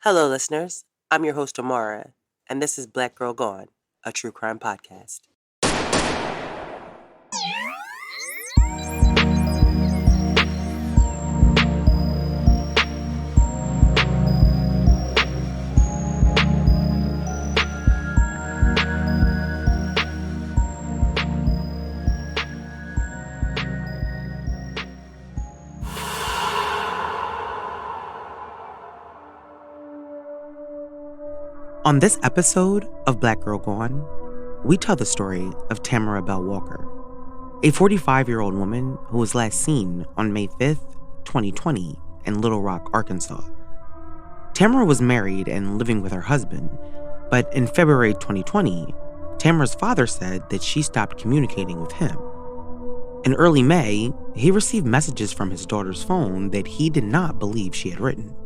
Hello, listeners. I'm your host, Tamara, and this is Black Girl Gone, a true crime podcast. On this episode of Black Girl Gone, we tell the story of Tamara Bell Walker, a 45-year-old woman who was last seen on May 5th, 2020, in Little Rock, Arkansas. Tamara was married and living with her husband, but in February 2020, Tamara's father said that she stopped communicating with him. In early May, he received messages from his daughter's phone that he did not believe she had written.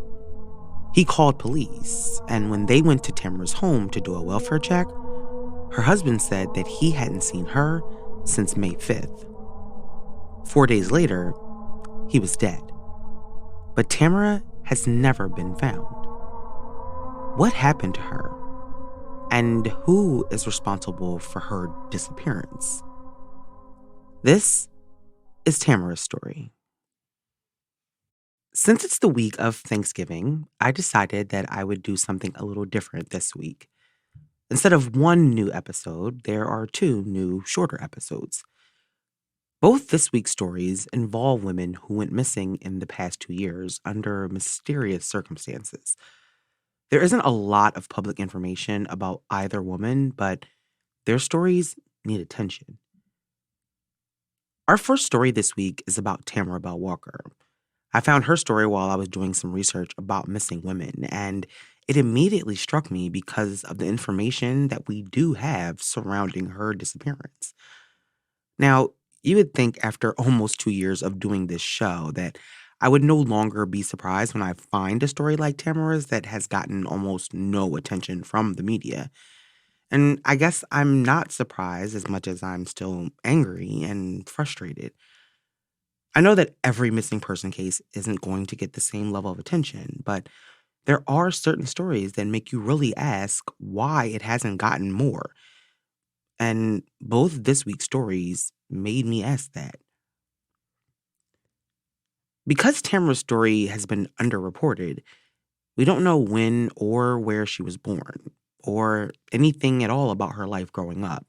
He called police, and when they went to Tamara's home to do a welfare check, her husband said that he hadn't seen her since May 5th. 4 days later, he was dead. But Tamara has never been found. What happened to her? And who is responsible for her disappearance? This is Tamara's story. Since it's the week of Thanksgiving, I decided that I would do something a little different this week. Instead of one new episode, there are two new, shorter episodes. Both this week's stories involve women who went missing in the past 2 years under mysterious circumstances. There isn't a lot of public information about either woman, but their stories need attention. Our first story this week is about Tamara Bell Walker. I found her story while I was doing some research about missing women, and it immediately struck me because of the information that we do have surrounding her disappearance. Now, you would think after almost 2 years of doing this show that I would no longer be surprised when I find a story like Tamara's that has gotten almost no attention from the media. And I guess I'm not surprised as much as I'm still angry and frustrated. I know that every missing person case isn't going to get the same level of attention, but there are certain stories that make you really ask why it hasn't gotten more. And both this week's stories made me ask that. Because Tamara's story has been underreported, we don't know when or where she was born, or anything at all about her life growing up.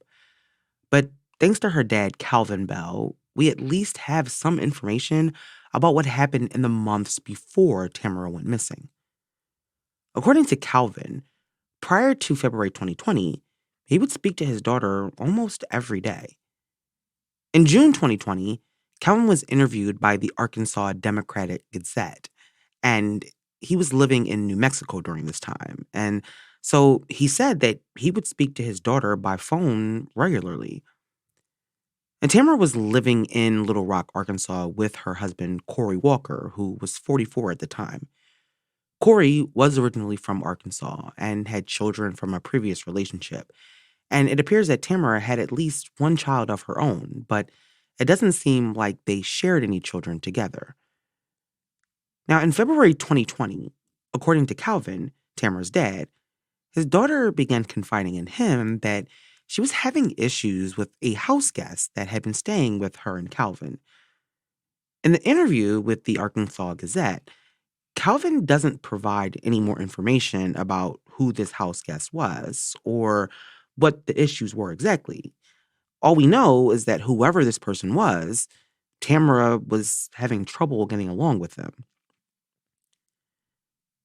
But thanks to her dad, Calvin Bell, we at least have some information about what happened in the months before Tamara went missing. According to Calvin, prior to February 2020, he would speak to his daughter almost every day. In June 2020, Calvin was interviewed by the Arkansas Democratic Gazette, and he was living in New Mexico during this time. And so he said that he would speak to his daughter by phone regularly. And Tamara was living in Little Rock, Arkansas with her husband, Corey Walker, who was 44 at the time. Corey was originally from Arkansas and had children from a previous relationship. And it appears that Tamara had at least one child of her own, but it doesn't seem like they shared any children together. Now, in February 2020, according to Calvin, Tamara's dad, his daughter began confiding in him that she was having issues with a house guest that had been staying with her and Calvin. In the interview with the Arkansas Gazette, Calvin doesn't provide any more information about who this house guest was or what the issues were exactly. All we know is that whoever this person was, Tamara was having trouble getting along with them.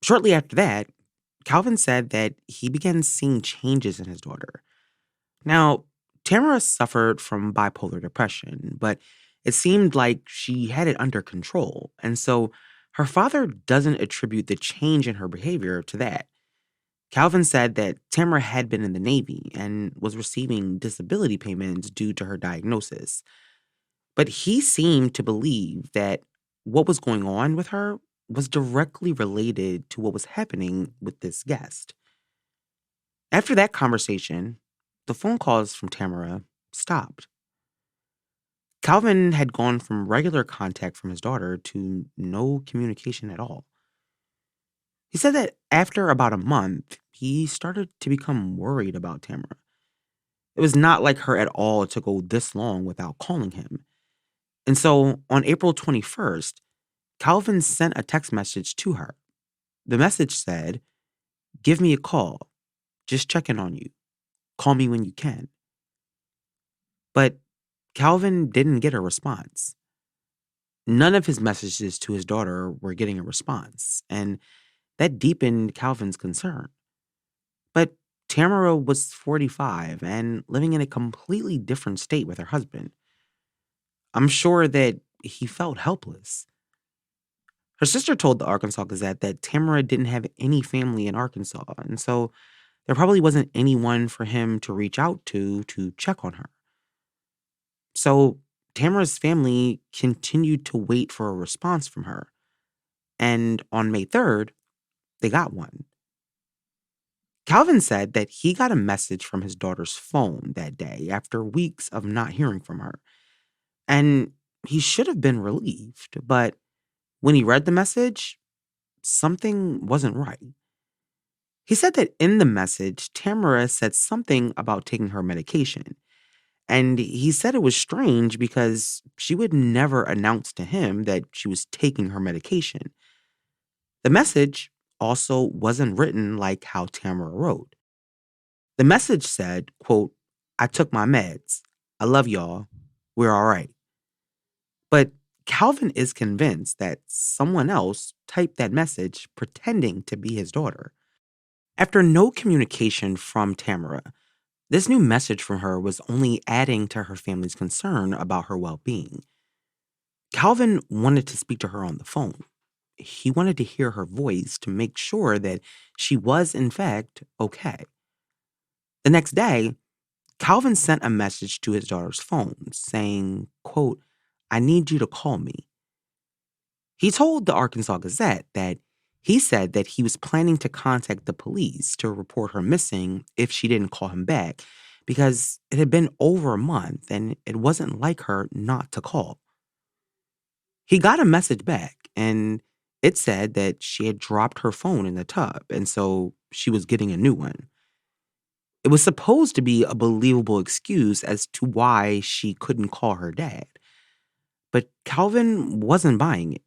Shortly after that, Calvin said that he began seeing changes in his daughter. Now, Tamara suffered from bipolar depression, but it seemed like she had it under control, and so her father doesn't attribute the change in her behavior to that. Calvin said that Tamara had been in the Navy and was receiving disability payments due to her diagnosis. But he seemed to believe that what was going on with her was directly related to what was happening with this guest. After that conversation, the phone calls from Tamara stopped. Calvin had gone from regular contact from his daughter to no communication at all. He said that after about a month, he started to become worried about Tamara. It was not like her at all to go this long without calling him. And so on April 21st, Calvin sent a text message to her. The message said, "Give me a call. Just checking on you. Call me when you can." But Calvin didn't get a response. None of his messages to his daughter were getting a response, and that deepened Calvin's concern. But Tamara was 45 and living in a completely different state with her husband. I'm sure that he felt helpless. Her sister told the Arkansas Gazette that Tamara didn't have any family in Arkansas, and so there probably wasn't anyone for him to reach out to check on her. So Tamara's family continued to wait for a response from her. And on May 3rd, they got one. Calvin said that he got a message from his daughter's phone that day after weeks of not hearing from her. And he should have been relieved, but when he read the message, something wasn't right. He said that in the message, Tamara said something about taking her medication. And he said it was strange because she would never announce to him that she was taking her medication. The message also wasn't written like how Tamara wrote. The message said, quote, "I took my meds. I love y'all. We're all right." But Calvin is convinced that someone else typed that message pretending to be his daughter. After no communication from Tamara, this new message from her was only adding to her family's concern about her well being. Calvin wanted to speak to her on the phone. He wanted to hear her voice to make sure that she was, in fact, okay. The next day, Calvin sent a message to his daughter's phone saying, quote, "I need you to call me." He told the Arkansas Gazette that he said that he was planning to contact the police to report her missing if she didn't call him back because it had been over a month and it wasn't like her not to call. He got a message back and it said that she had dropped her phone in the tub and so she was getting a new one. It was supposed to be a believable excuse as to why she couldn't call her dad. But Calvin wasn't buying it.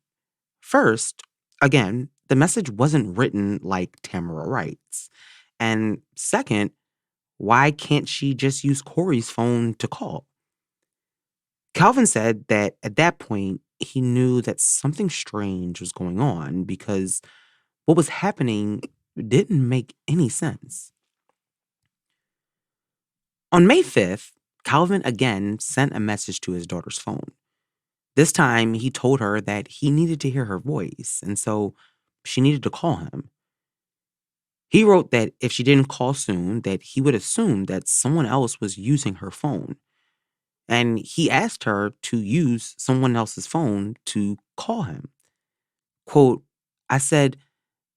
First, again, the message wasn't written like Tamara writes. And second, why can't she just use Corey's phone to call? Calvin said that at that point, he knew that something strange was going on because what was happening didn't make any sense. On May 5th, Calvin again sent a message to his daughter's phone. This time, he told her that he needed to hear her voice, and so she needed to call him. He wrote that if she didn't call soon, that he would assume that someone else was using her phone. And he asked her to use someone else's phone to call him. Quote, "I said,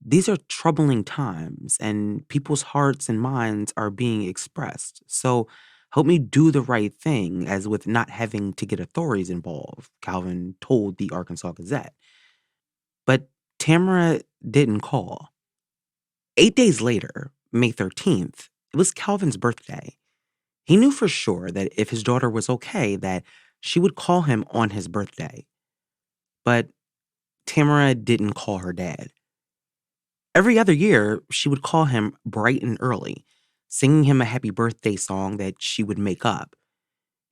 these are troubling times and people's hearts and minds are being expressed. So help me do the right thing, as with not having to get authorities involved," Calvin told the Arkansas Gazette. But Tamara didn't call. 8 days later, May 13th, it was Calvin's birthday. He knew for sure that if his daughter was okay, that she would call him on his birthday. But Tamara didn't call her dad. Every other year, she would call him bright and early, singing him a happy birthday song that she would make up.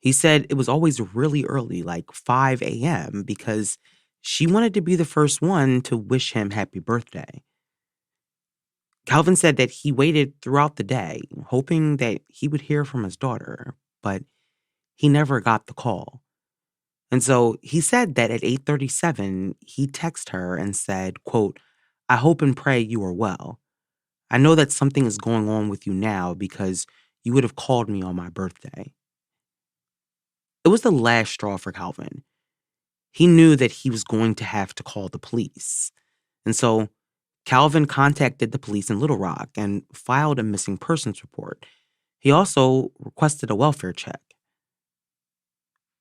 He said it was always really early, like 5 a.m., because she wanted to be the first one to wish him happy birthday. Calvin said that he waited throughout the day, hoping that he would hear from his daughter, but he never got the call. And so he said that at 8:37, he texted her and said, quote, "I hope and pray you are well. I know that something is going on with you now because you would have called me on my birthday." It was the last straw for Calvin. He knew that he was going to have to call the police. And so Calvin contacted the police in Little Rock and filed a missing persons report. He also requested a welfare check.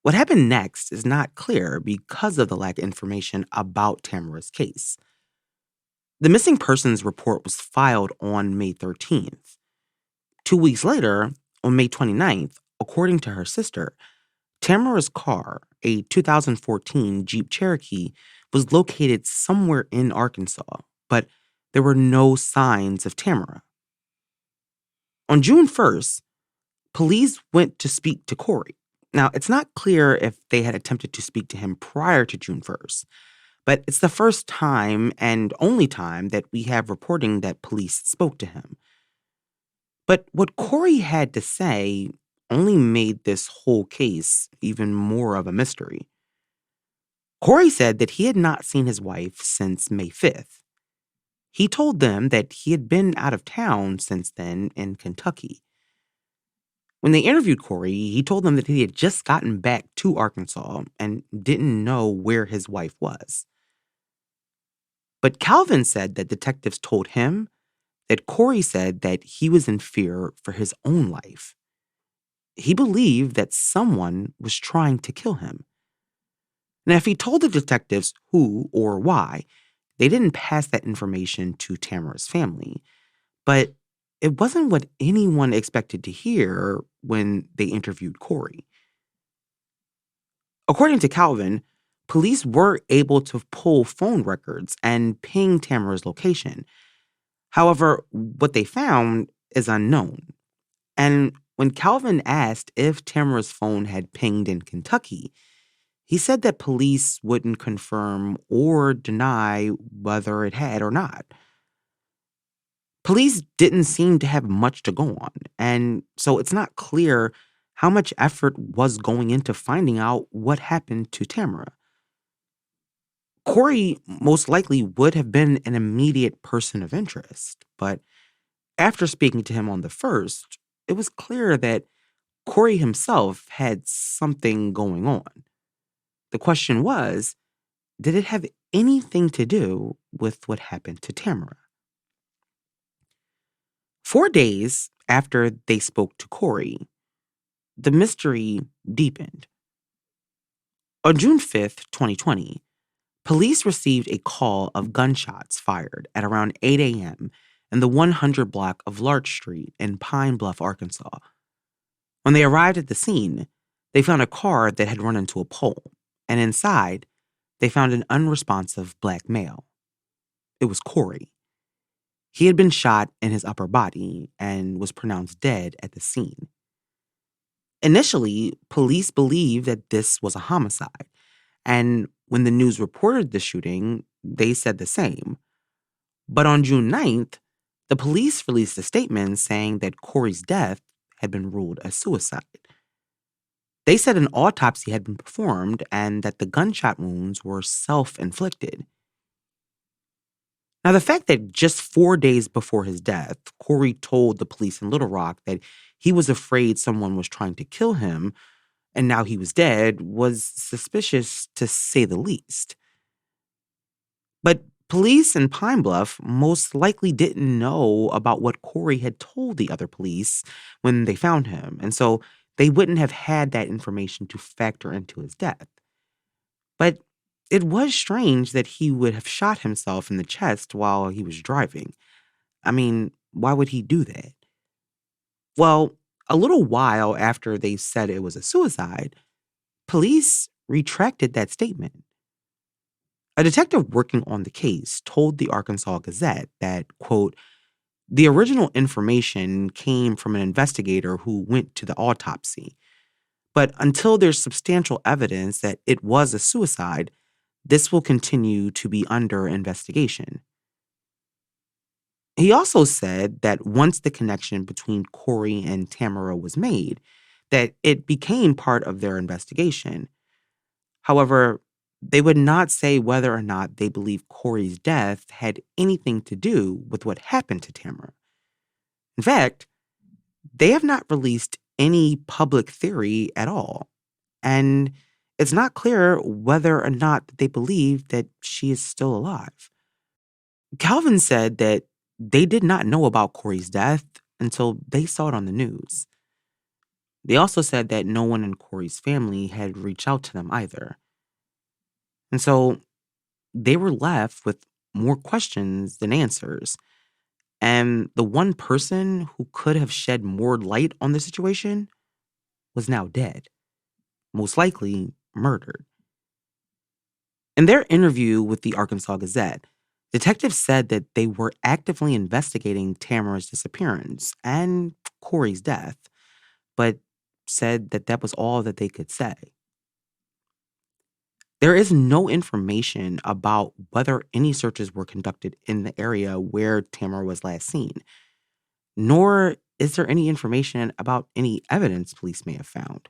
What happened next is not clear because of the lack of information about Tamara's case. The missing persons report was filed on May 13th. 2 weeks later, on May 29th, according to her sister, Tamara's car, a 2014 Jeep Cherokee, was located somewhere in Arkansas, but there were no signs of Tamara. On June 1st, police went to speak to Corey. Now, it's not clear if they had attempted to speak to him prior to June 1st, but it's the first time and only time that we have reporting that police spoke to him. But what Corey had to say only made this whole case even more of a mystery. Corey said that he had not seen his wife since May 5th. He told them that he had been out of town since then in Kentucky. When they interviewed Corey, he told them that he had just gotten back to Arkansas and didn't know where his wife was. But Calvin said that detectives told him that Corey said that he was in fear for his own life. He believed that someone was trying to kill him. Now, if he told the detectives who or why, they didn't pass that information to Tamara's family. But it wasn't what anyone expected to hear when they interviewed Corey. According to Calvin, police were able to pull phone records and ping Tamara's location. However, what they found is unknown. And when Calvin asked if Tamara's phone had pinged in Kentucky, he said that police wouldn't confirm or deny whether it had or not. Police didn't seem to have much to go on, and so it's not clear how much effort was going into finding out what happened to Tamara. Corey most likely would have been an immediate person of interest, but after speaking to him on the first, it was clear that Corey himself had something going on. The question was, did it have anything to do with what happened to Tamara? 4 days after they spoke to Corey, the mystery deepened. On June 5th, 2020, police received a call of gunshots fired at around 8 a.m. in the 100 block of Larch Street in Pine Bluff, Arkansas. When they arrived at the scene, they found a car that had run into a pole, and inside, they found an unresponsive black male. It was Corey. He had been shot in his upper body and was pronounced dead at the scene. Initially, police believed that this was a homicide, and when the news reported the shooting, they said the same. But on June 9th, the police released a statement saying that Corey's death had been ruled a suicide. They said an autopsy had been performed and that the gunshot wounds were self-inflicted. Now, the fact that just 4 days before his death, Corey told the police in Little Rock that he was afraid someone was trying to kill him and now he was dead was suspicious to say the least. But police in Pine Bluff most likely didn't know about what Corey had told the other police when they found him, and so they wouldn't have had that information to factor into his death. But it was strange that he would have shot himself in the chest while he was driving. I mean, why would he do that? Well, a little while after they said it was a suicide, police retracted that statement. A detective working on the case told the Arkansas Gazette that, quote, the original information came from an investigator who went to the autopsy. But until there's substantial evidence that it was a suicide, this will continue to be under investigation. He also said that once the connection between Corey and Tamara was made, that it became part of their investigation. However, they would not say whether or not they believe Corey's death had anything to do with what happened to Tamara. In fact, they have not released any public theory at all, and it's not clear whether or not they believe that she is still alive. Calvin said that they did not know about Corey's death until they saw it on the news. They also said that no one in Corey's family had reached out to them either. And so they were left with more questions than answers. And the one person who could have shed more light on the situation was now dead, most likely murdered. In their interview with the Arkansas Gazette, detectives said that they were actively investigating Tamara's disappearance and Corey's death, but said that that was all that they could say. There is no information about whether any searches were conducted in the area where Tamara was last seen, nor is there any information about any evidence police may have found.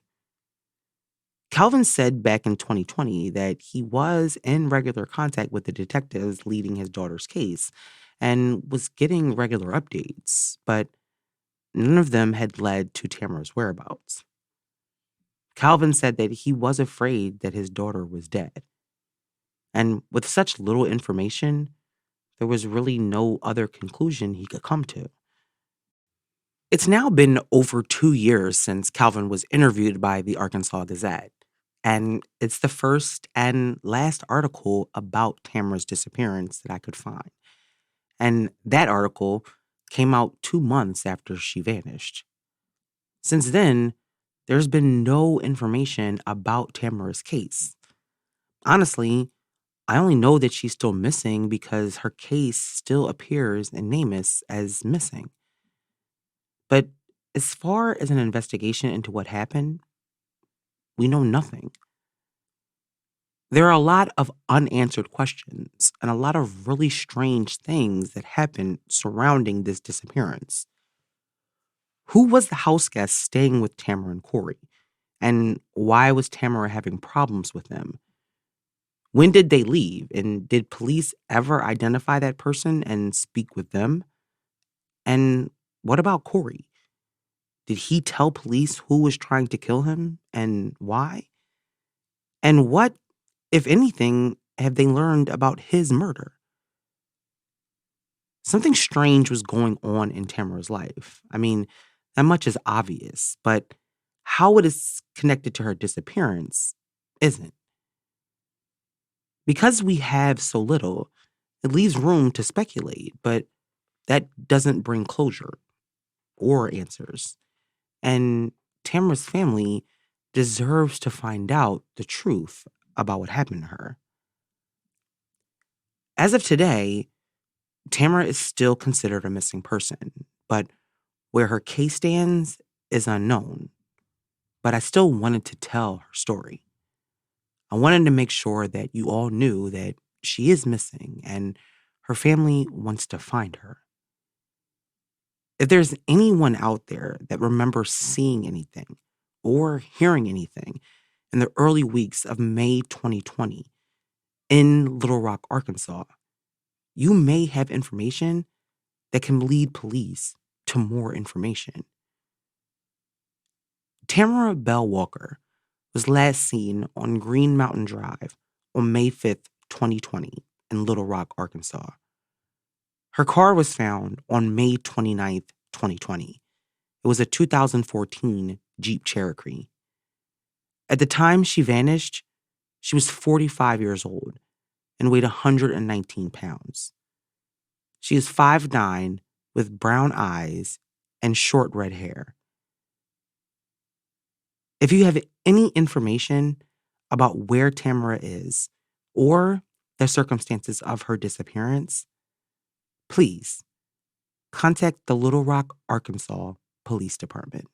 Calvin said back in 2020 that he was in regular contact with the detectives leading his daughter's case and was getting regular updates, but none of them had led to Tamara's whereabouts. Calvin said that he was afraid that his daughter was dead. And with such little information, there was really no other conclusion he could come to. It's now been over 2 years since Calvin was interviewed by the Arkansas Gazette, and it's the first and last article about Tamara's disappearance that I could find. And that article came out 2 months after she vanished. Since then, there's been no information about Tamara's case. Honestly, I only know that she's still missing because her case still appears in NamUs as missing. But as far as an investigation into what happened, we know nothing. There are a lot of unanswered questions and a lot of really strange things that happened surrounding this disappearance. Who was the house guest staying with Tamara and Corey? And why was Tamara having problems with them? When did they leave? And did police ever identify that person and speak with them? And what about Corey? Did he tell police who was trying to kill him and why? And what, if anything, have they learned about his murder? Something strange was going on in Tamara's life. I mean, that much is obvious, but how it is connected to her disappearance isn't. Because we have so little, it leaves room to speculate, but that doesn't bring closure or answers. And Tamara's family deserves to find out the truth about what happened to her. As of today, Tamara is still considered a missing person, but where her case stands is unknown. But I still wanted to tell her story. I wanted to make sure that you all knew that she is missing and her family wants to find her. If there's anyone out there that remembers seeing anything or hearing anything in the early weeks of May 2020 in Little Rock, Arkansas, you may have information that can lead police to more information. Tamara Bell Walker was last seen on Green Mountain Drive on May 5th, 2020 in Little Rock, Arkansas. Her car was found on May 29th, 2020. It was a 2014 Jeep Cherokee. At the time she vanished, she was 45 years old and weighed 119 pounds. She is 5'9" with brown eyes and short red hair. If you have any information about where Tamara is or the circumstances of her disappearance, please contact the Little Rock, Arkansas Police Department.